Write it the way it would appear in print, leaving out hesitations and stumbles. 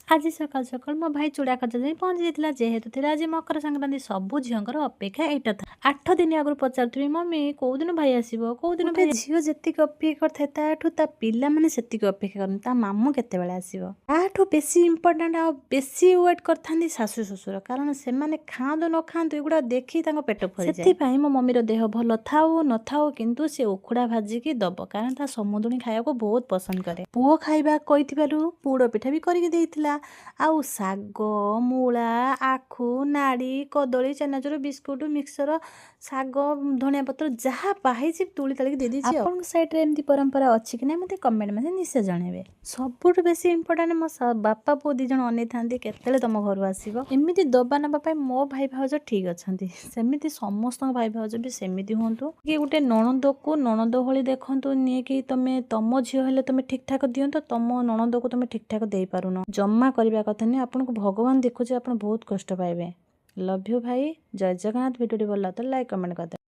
आज सकाल सकाल मो भाई चूड़ा खजा जाई पहुंची जाइतिला जेहेतु थिला आज मकर संक्रांति सबु झींकर अपेक्षा एटा था 8 दिन आगु पचारुथि मम्मी कोउ दिन भाई आसीबो कोउ दिन भाई झीओ जेतिक अपेक्षा करथे ताठु ता पिला माने सेतिक अपेक्षा करन ता मामू केते बेला आसीबो ताठु बेसी इंपोर्टेंट आ बेसी वेट करथांदी सासु ससुर कारण से माने खांदो न खांदो एगुडा देखि तांको पेट फरी जाय सेति पई मो मम्मी रो देह भलो थाउ न थाउ किंतु से उखुडा भाजी की दबो कारण ता समुदुणी खाया को बहुत पसंद करे पुओ खाइबा कइथिबारु पुडो पिठा भी करिक देइथिला आउ शाग मूला आखु नाड़ी कदली चनाचुर बिस्कुट मिक्सर शाग धनिया पत्र जहाँ पाहिछि तुली तलिक दे दीछि आपन साइड रे एमती परंपरा अछि कि नै मते कमेंट में निश्चय जणेबे सबुठ बेसी इंपोर्टेंट मो बापा पो दी जण अनै थांदी केतेले तम घर आसीबो एमिति दबा नबा पय मो भाई भाउज ठीक अछंती सेमिति समस्त भाई भाउज भी सेमिति होंतु कि गुटे नणंद को नणंद होली देखंतु निये कि तमे तम झियो हेले तमे ठीक ठाक दियंतो तम नणंद को तमे ठीक ठाक देई पारुनो जम्मा करबा कथा नै आपन को भगवान देखु जे आपन बहुत कष्ट पाइबे लव यू भाई जय जगन्नाथ वीडियो भल तो लाइक कमेंट कर